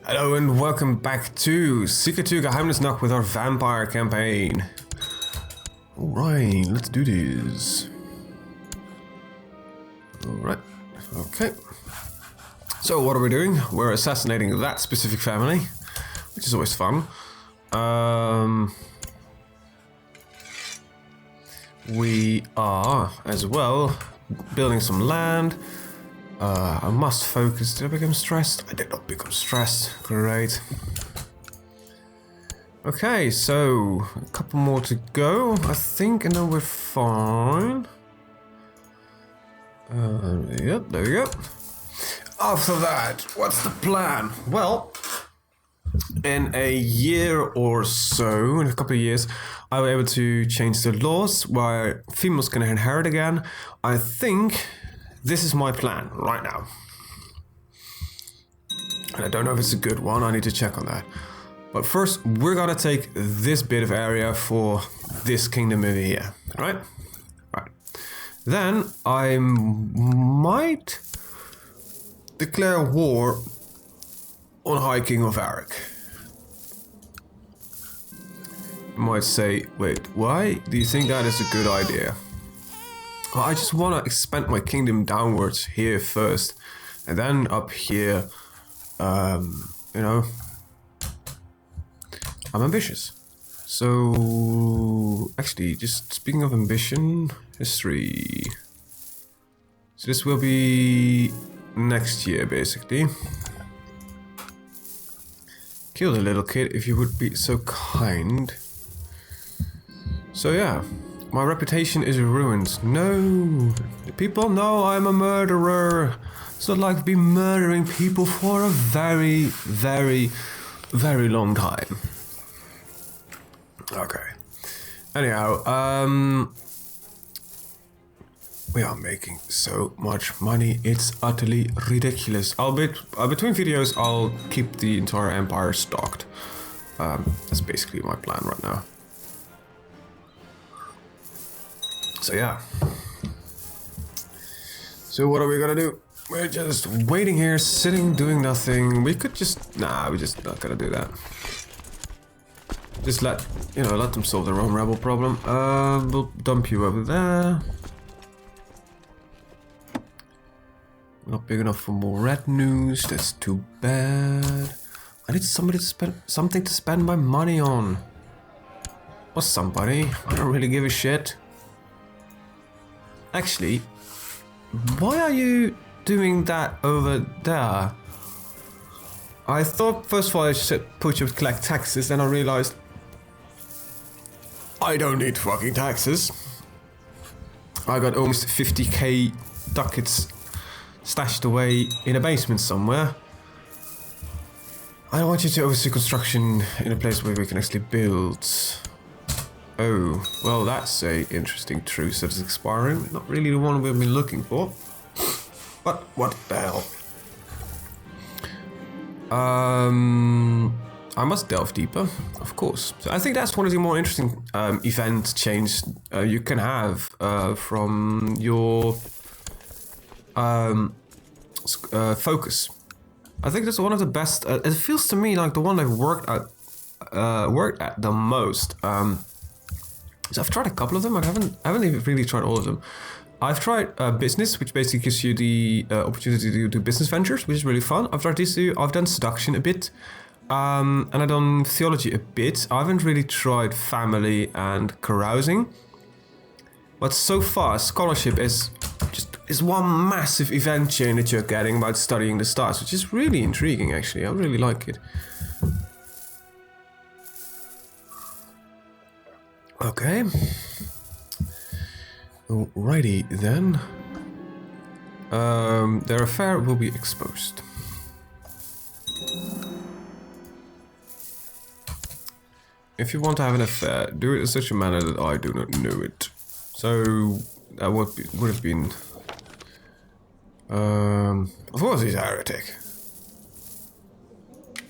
Hello and welcome back to CK2 Geheimnisnacht with our vampire campaign. Alright, let's do this. Alright, okay. So what are we doing? We're assassinating that specific family, which is always fun. We are, as well, building some land. I must focus. Did I become stressed? I did not become stressed. Great. Okay, so a couple more to go, I think, and then we're fine. Yep, there we go. After that, what's the plan? Well, in a year or so, in a couple of years, I'll be able to change the laws where females can inherit again. I think this is my plan right now. And I don't know if it's a good one, I need to check on that. But first, we're gonna take this bit of area for this kingdom over here, right? Right. Then I might declare war on High King of Arik. You might say, wait, why do you think that is a good idea? Well, I just want to expand my kingdom downwards here first, and then up here, you know, I'm ambitious. So, actually, just speaking of ambition, history. So this will be next year, basically. Kill the little kid if you would be so kind. So yeah. My reputation is ruined. No! People know I'm a murderer. It's not like I've been murdering people for a very, very, very long time. Okay. Anyhow, we are making so much money. It's utterly ridiculous. Between videos, I'll keep the entire empire stocked. That's basically my plan right now. So yeah. So what are we gonna do? We're just waiting here, sitting, doing nothing. We could just... Nah, we're just not gonna do that. Just let them solve their own rebel problem. We'll dump you over there. Not big enough for more red news. That's too bad. I need somebody to something to spend my money on. Or somebody. I don't really give a shit. Actually, why are you doing that over there? I thought first of all I should put you to collect taxes, then I realized I don't need fucking taxes. I got almost 50k ducats stashed away in a basement somewhere. I don't want you to oversee construction in a place where we can actually build. Oh, well, that's a interesting truce that is expiring. Not really the one we've been looking for. But what the hell? I must delve deeper, of course. So I think that's one of the more interesting event changes you can have from your focus. I think that's one of the best. It feels to me like the one I've worked at the most. So I've tried a couple of them. I haven't even really tried all of them. I've tried business, which basically gives you the opportunity to do business ventures, which is really fun. I've tried these two. I've done seduction a bit, and I've done theology a bit. I haven't really tried family and carousing. But so far, scholarship is one massive event chain that you're getting about studying the stars, which is really intriguing. Actually, I really like it. Okay. Alrighty then. Their affair will be exposed. If you want to have an affair, do it in such a manner that I do not know it. So that would have been. Of course he's a heretic.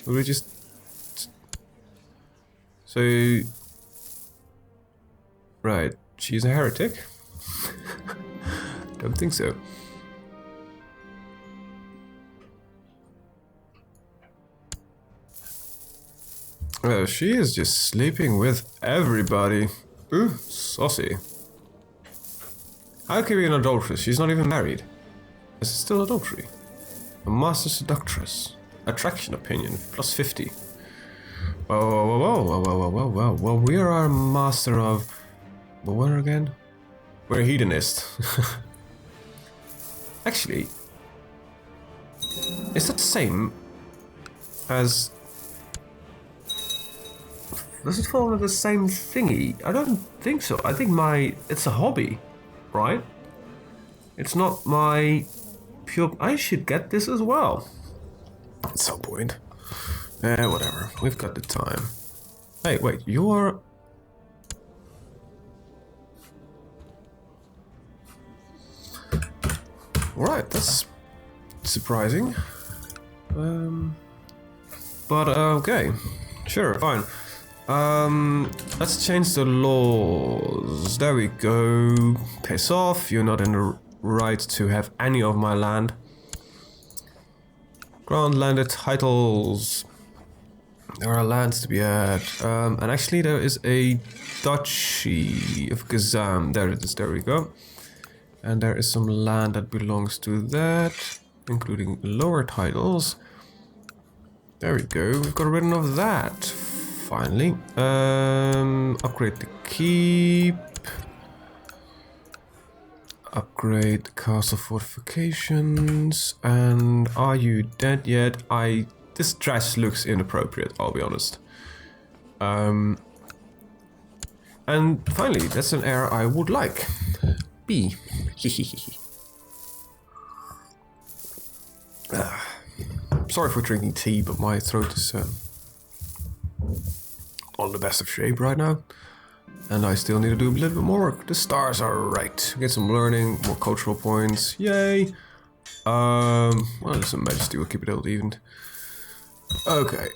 Would we just? So. Right, she's a heretic? Don't think so. She is just sleeping with everybody. Ooh, saucy. How can you be an adulteress? She's not even married. Is it still adultery? A master seductress. Attraction opinion, plus 50. Whoa. Well, we are a master of... What again? We're a hedonist. Actually, is that the same as... Does it fall under the same thingy? I don't think so. I think it's a hobby, right? It's not my pure... I should get this as well. At some point. Whatever. We've got the time. Hey, wait, you're... Alright, that's surprising. But okay. Sure, fine. Let's change the laws. There we go. Piss off. You're not in the right to have any of my land. Grant landed titles. There are lands to be had. And actually there is a duchy of Kazam. There it is, there we go. And there is some land that belongs to that, including lower titles. There we go, we've got rid of that. Finally. Upgrade the keep. Upgrade the castle fortifications. And are you dead yet? This dress looks inappropriate, I'll be honest. And finally, that's an heir I would like. B. Sorry for drinking tea, but my throat is on the best of shape right now. And I still need to do a little bit more work. The stars are right. Get some learning, more cultural points. Yay! Well, some majesty will keep it old even. Okay.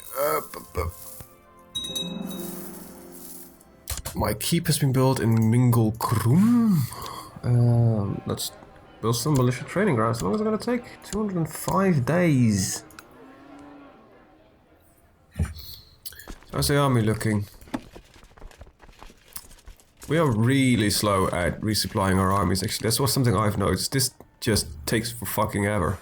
My keep has been built in Mingle Krum. Let's build some militia training grounds. How long is it going to take? 205 days. How's the army looking? We are really slow at resupplying our armies, actually. That's something I've noticed. This just takes for fucking ever.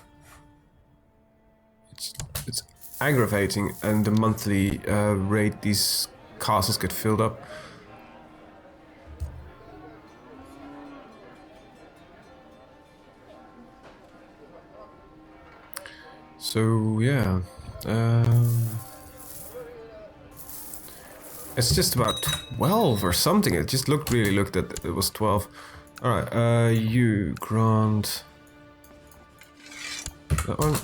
It's aggravating, and the monthly rate these castles get filled up. So yeah, it's just about 12 or something. It just really looked that it was 12. All right, you grant that one.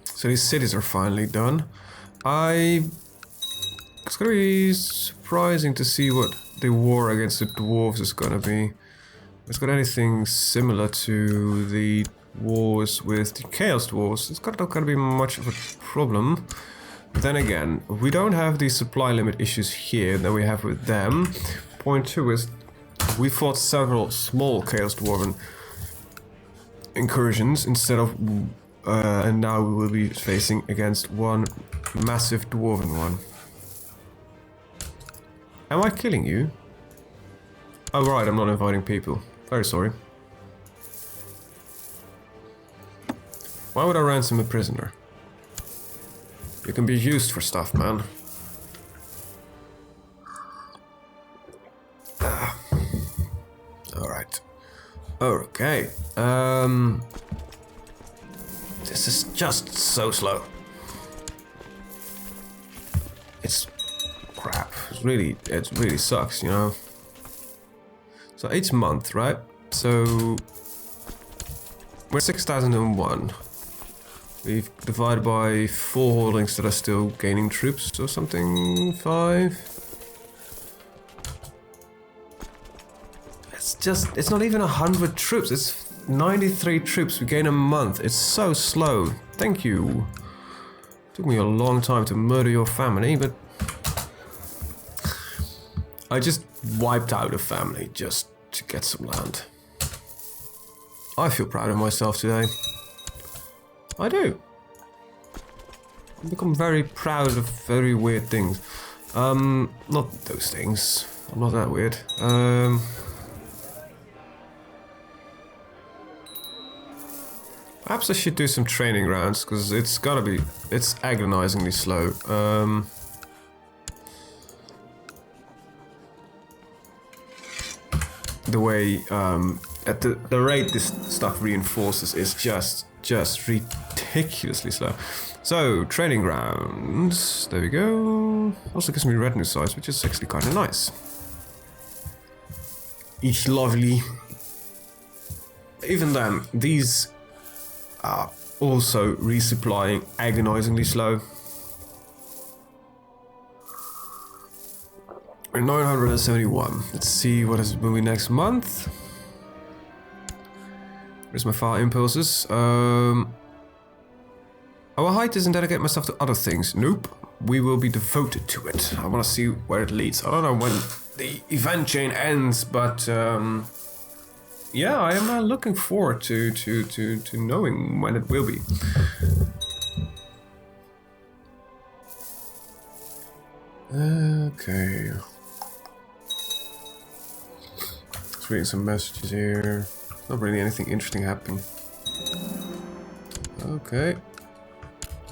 So these cities are finally done. It's gonna be surprising to see what the war against the dwarves is gonna be. It's got anything similar to the wars with the Chaos Dwarves. It's not gonna be much of a problem. But then again, we don't have the supply limit issues here that we have with them. Point two is we fought several small Chaos Dwarven incursions instead of and now we will be facing against one massive dwarven one. Am I killing you? Oh right, I'm not inviting people. Very sorry. Why would I ransom a prisoner? You can be used for stuff, man. Alright. Okay. This is just so slow. It's crap. It really sucks, you know. So each month, right? So we're 6,001. We've divided by 4 holdings that are still gaining troops or something. 5. It's not even 100 troops. It's 93 troops we gain a month. It's so slow. Thank you. Took me a long time to murder your family, but I just wiped out a family just to get some land. I feel proud of myself today. I do. I become very proud of very weird things. Not those things. I'm not that weird. Perhaps I should do some training rounds, because it's agonizingly slow. The way, at the rate this stuff reinforces is just ridiculously slow. So, training grounds, there we go. Also gives me retinue size, which is actually kind of nice. It's lovely. Even then, these are also resupplying agonizingly slow. 971. Let's see what is moving next month. Where's my fire impulses? Our height isn't dedicate myself to other things. Nope. We will be devoted to it. I want to see where it leads. I don't know when the event chain ends, but yeah, I am looking forward to knowing when it will be. Okay. Just reading some messages here. Not really anything interesting happening. Okay.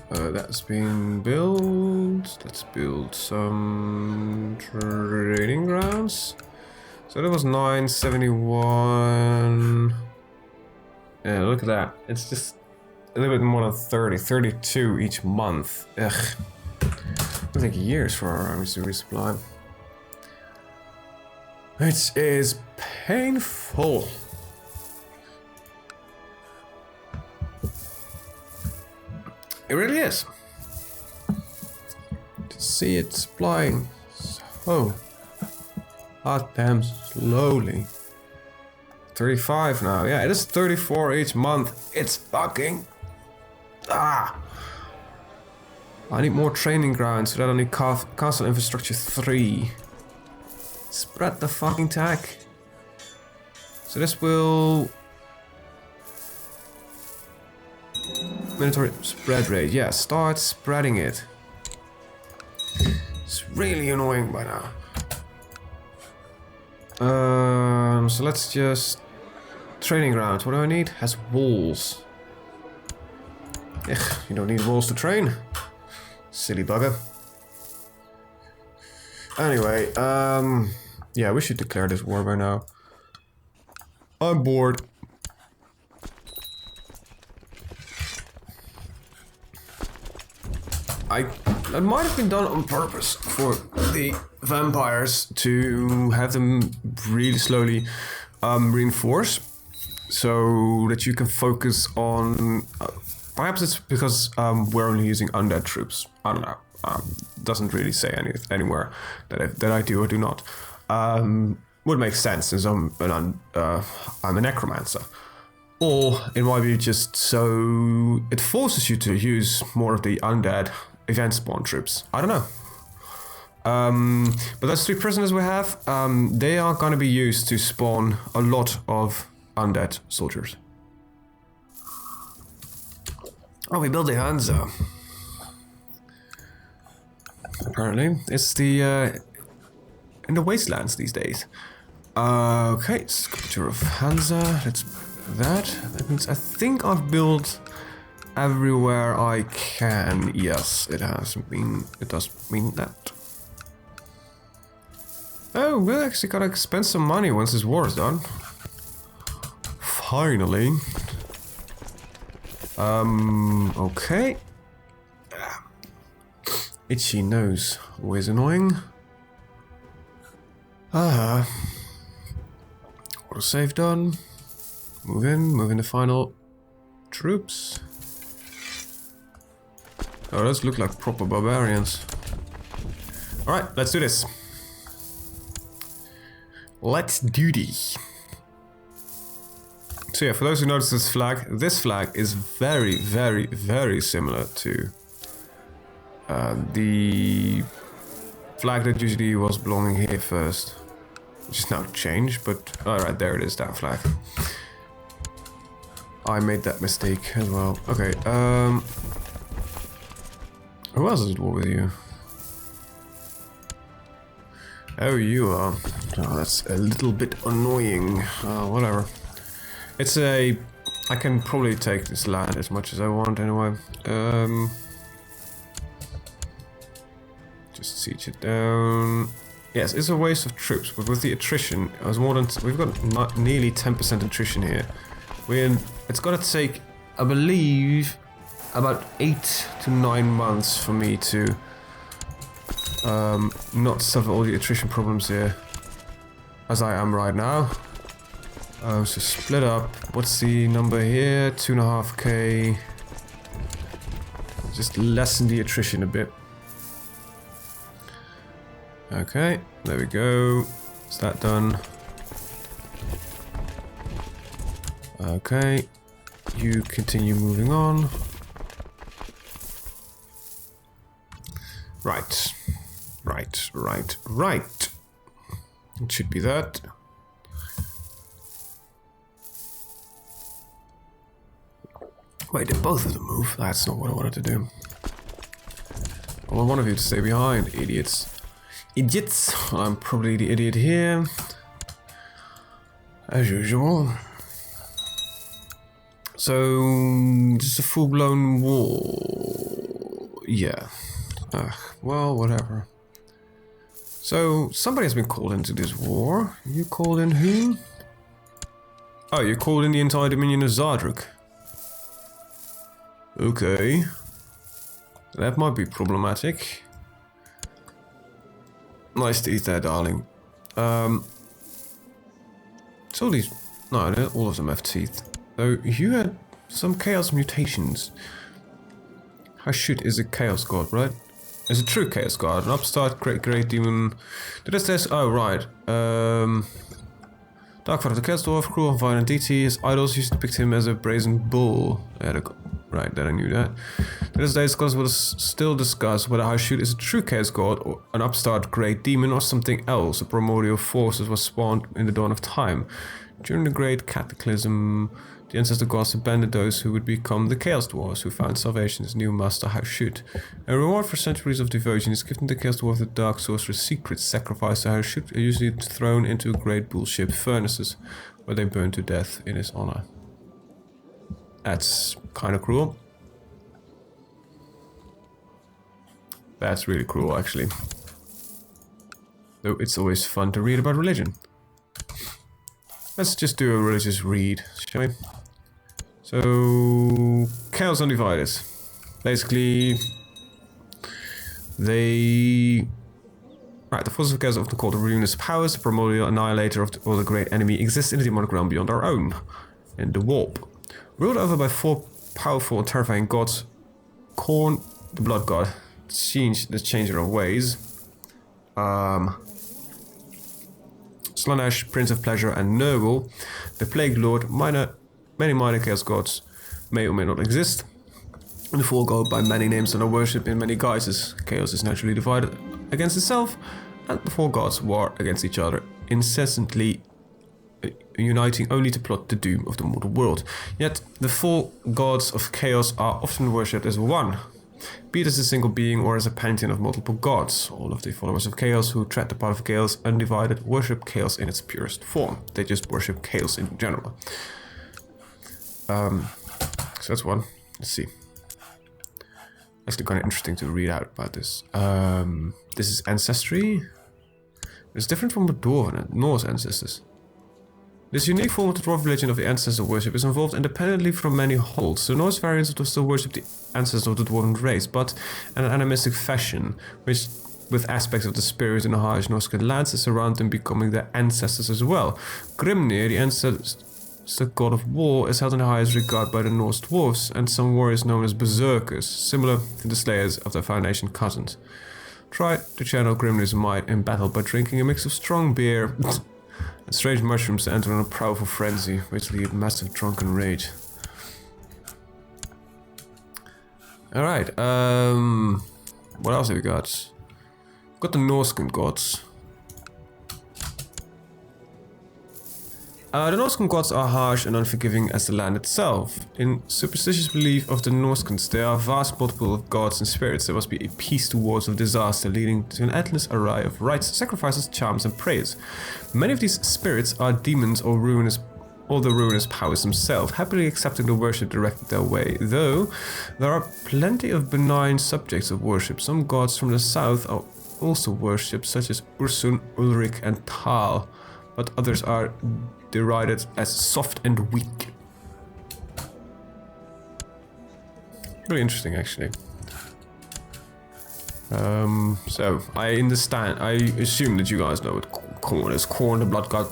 That's been built. Let's build some training grounds. So that was 971. Yeah, look at that. It's just a little bit more than 30, 32 each month. Ugh. It'll take years for our armies to resupply. It is painful. It really is. To see it supplying so hot damn slowly. 35 now. Yeah, it is 34 each month. It's fucking... Ah! I need more training grounds so that I need castle infrastructure 3. Spread the fucking tech. So this will... Military spread rate. Yeah, start spreading it. It's really annoying by now. So let's just... Training grounds. What do I need? Has walls. Ugh, you don't need walls to train. Silly bugger. Anyway, yeah, we should declare this war by now. I'm bored. That might have been done on purpose for the vampires to have them really slowly reinforce, so that you can focus on. Perhaps it's because we're only using undead troops. I don't know. Doesn't really say anywhere that I do or do not. Would make sense since I'm a necromancer. Or it might be just so it forces you to use more of the undead event spawn troops. I don't know. But those 3 prisoners we have, they are going to be used to spawn a lot of undead soldiers. Oh, we built the Hansa. Apparently, it's the in the wastelands these days. Okay, sculpture of Hansa. Let's that. That means I think I've built everywhere I can. Yes, it has been. It does mean that. Oh, we're actually gonna spend some money once this war is done. Finally. Okay. Itchy nose, always annoying. Auto save done. Move in the final troops. Oh, those look like proper barbarians. Alright, let's do this. Let's do this. So yeah, for those who notice this flag is very, very, very similar to the flag that usually was belonging here first, which is now changed, but alright, there it is, that flag. I made that mistake as well. Okay, Who else is at war with you? Oh, you are. Oh, that's a little bit annoying. Whatever. It's a... I can probably take this land as much as I want anyway. Just siege it down. Yes, it's a waste of troops, but with the attrition, I was more than... We've got nearly 10% attrition here. It's gonna take, I believe, about 8 to 9 months for me to not suffer all the attrition problems here as I am right now. So split up. What's the number here? 2.5k. Just lessen the attrition a bit. Okay, there we go. Is that done? Okay, you continue moving on. Right. It should be that. Wait, did both of them move? That's not what I wanted to do. I want one of you to stay behind, idiots. Idiots! I'm probably the idiot here. As usual. So, just a full-blown war. Yeah. Well, whatever. So, somebody has been called into this war. You called in who? Oh, you called in the entire Dominion of Zardruk. Okay. That might be problematic. Nice teeth there, darling. So these... No, all of them have teeth. So, you had some chaos mutations. Hashut is a chaos god, right? It's a true chaos god, an upstart great demon. Did it say? Oh, right. Dark Father, the chaos dwarf, cruel and violent deity. His idols used to depict him as a brazen bull. Right, then I knew that. To this day, scholars will still discuss whether Hashut is a true chaos god, or an upstart great demon, or something else. A primordial force that was spawned in the dawn of time. During the Great Cataclysm, the ancestor gods abandoned those who would become the Chaos Dwarves, who found salvation in his new master Hashut. A reward for centuries of devotion is given to the Chaos Dwarf the Dark Sorcerer's secrets. Sacrificed to Hashut are usually thrown into great bull-shaped furnaces, where they burn to death in his honor. That's kind of cruel. That's really cruel, actually. Though it's always fun to read about religion. Let's just do a religious read, shall we? So, Chaos Undivided. Basically, they... Right, the forces of chaos, often called the ruinous powers, the primordial annihilator of all the great enemy, exist in the demonic realm beyond our own, in the Warp. Ruled over by 4 powerful and terrifying gods, Khorne, the Blood God, the Changer of Ways, Slaanesh, Prince of Pleasure, and Nurgle, the Plague Lord. Many minor chaos gods may or may not exist, and the 4 go by many names and are worshipped in many guises. Chaos is naturally divided against itself, and the 4 gods war against each other, incessantly uniting only to plot the doom of the mortal world. Yet the 4 gods of chaos are often worshipped as one, be it as a single being or as a pantheon of multiple gods. All of the followers of chaos who tread the path of chaos undivided worship chaos in its purest form. They just worship chaos in general. So that's one. Let's see. Actually kind of interesting to read out about this. This is ancestry. It's different from the Dwarven and Norse ancestors. This unique form of the dwarf religion of the ancestor worship is involved independently from many holds. The Norse variants will still worship the ancestors of the dwarven race, but in an animistic fashion, which with aspects of the spirit in the harsh Norse lands is around them becoming their ancestors as well. Grimnir, the ancestor god of war, is held in the highest regard by the Norse dwarves and some warriors known as berserkers, similar to the slayers of their foundation cousins. Try to channel Grimnir's might in battle by drinking a mix of strong beer and strange mushrooms to enter on a powerful frenzy, which lead massive drunken rage. Alright, what else have we got? Got the Norscan gods. The Norsecan gods are harsh and unforgiving as the land itself. In superstitious belief of the Norseans, there are vast multiple of gods and spirits. There must be a peace to wars of disaster, leading to an endless array of rites, sacrifices, charms, and prayers. Many of these spirits are demons or the ruinous powers themselves, happily accepting the worship directed their way, though there are plenty of benign subjects of worship. Some gods from the south are also worshipped, such as Ursun, Ulrich, and Tal, but others are derided as soft and weak. Really interesting, actually. So, I assume that you guys know what Khorne is. Khorne, the Blood God,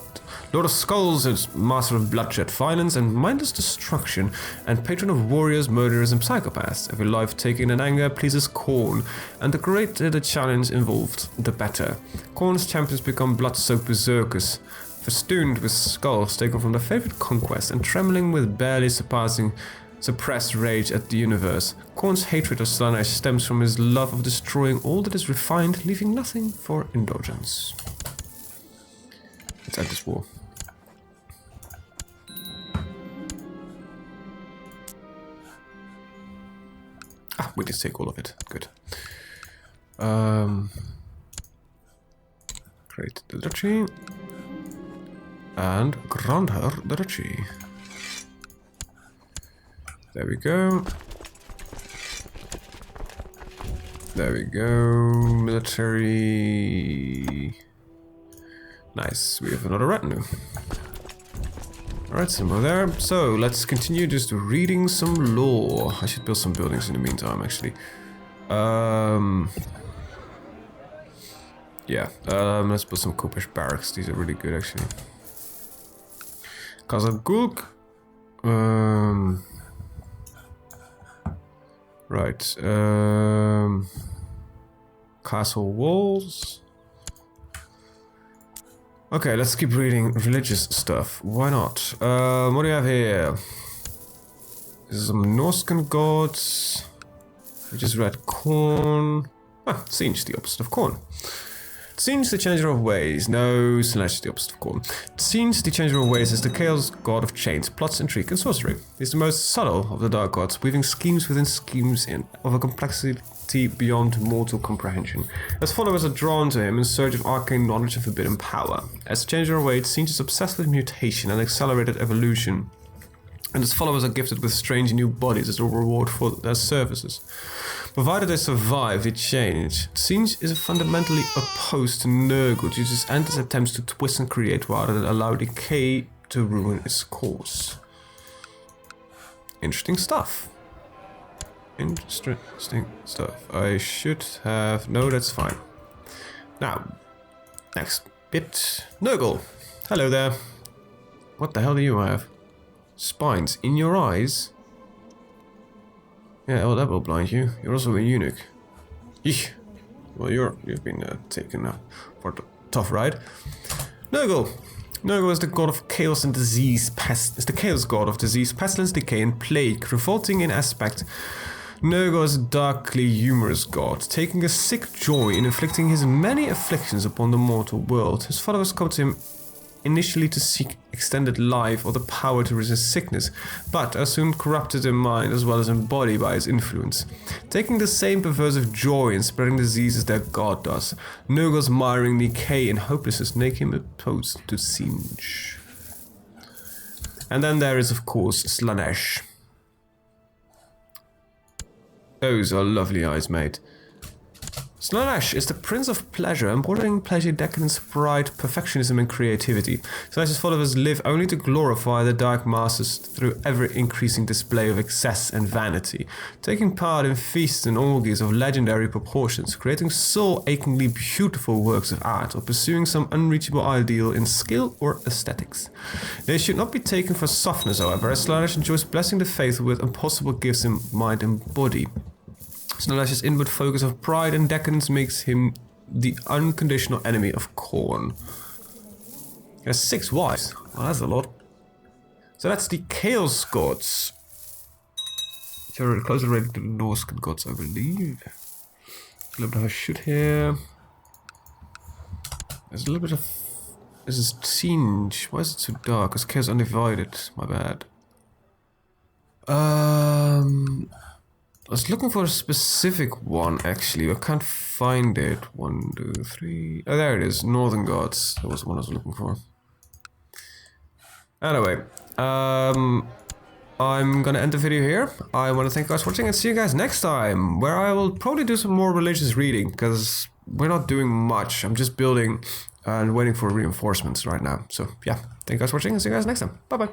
Lord of Skulls, is master of bloodshed, violence, and mindless destruction, and patron of warriors, murderers, and psychopaths. Every life taken in anger pleases Khorne, and the greater the challenge involved, the better. Khorne's champions become blood-soaked berserkers, festooned with skulls taken from their favorite conquest, and trembling with barely suppressed rage at the universe. Khorne's hatred of Slaanesh stems from his love of destroying all that is refined, leaving nothing for indulgence. Let's end this war. We did take all of it. Good. Create the duchy. And grant her the duchy. There we go. There we go. Military. Nice. We have another retinue. Alright, some more there. So, let's continue just reading some lore. I should build some buildings in the meantime, actually. Yeah, let's build some Cooper's barracks. These are really good, actually. Kazagulk. Right. Castle walls. Okay, let's keep reading religious stuff. Why not? What do you have here? This is some Norscan gods. We just read Khorne. Ah, Singe, the opposite of Khorne. Singe, the changer of ways. No, Slaanesh, the opposite of Khorne. Singe, the changer of ways, is the chaos god of chains, plots, intrigue, and sorcery. He's the most subtle of the dark gods, weaving schemes within schemes of a complexity beyond mortal comprehension. His followers are drawn to him in search of arcane knowledge and forbidden power. As changer of ways, Singe is obsessed with mutation and accelerated evolution, and his followers are gifted with strange new bodies as a reward for their services. Provided they survive the change, Singe is fundamentally opposed to Nurgle due to his endless attempts to twist and create rather than allow decay to ruin its course. Interesting stuff. Interesting stuff. I should have... No, that's fine. Now, next bit. Nurgle. Hello there. What the hell do you have? Spines in your eyes? Yeah, well, that will blind you. You're also a eunuch. Eesh. Well, you've been taken for a tough ride. Nurgle. Nurgle is the god of chaos and disease. Is the chaos god of disease, pestilence, decay, and plague. Revolting in aspect, Nurgle is a darkly humorous god, taking a sick joy in inflicting his many afflictions upon the mortal world. His followers come to him initially to seek extended life or the power to resist sickness, but are soon corrupted in mind as well as in body by his influence. Taking the same perversive joy in spreading disease as their god does, Nurgle's miring decay and hopelessness make him opposed to Singe. And then there is, of course, Slaanesh. Those are lovely eyes, mate. Slaanesh is the prince of pleasure, embodying pleasure, decadence, pride, perfectionism, and creativity. Slaanesh's followers live only to glorify the dark masters through ever-increasing display of excess and vanity, taking part in feasts and orgies of legendary proportions, creating soul-achingly beautiful works of art, or pursuing some unreachable ideal in skill or aesthetics. They should not be taken for softness, however, as Slaanesh enjoys blessing the faithful with impossible gifts in mind and body. Slaanesh's inward focus of pride and decadence makes him the unconditional enemy of Khorne. He has 6 wives. Well, that's a lot. So that's the Chaos Gods. Which are closely related to the Norse gods, I believe. A little bit of a shoot here. There's a little bit of This is Siege. Why is it so dark? It's Chaos Undivided. My bad. I was looking for a specific one, actually. I can't find it. 1, 2, 3... Oh, there it is. Northern Gods. That was the one I was looking for. Anyway, I'm gonna end the video here. I want to thank you guys for watching and see you guys next time, where I will probably do some more religious reading, because we're not doing much. I'm just building and waiting for reinforcements right now. So yeah, thank you guys for watching and see you guys next time. Bye bye.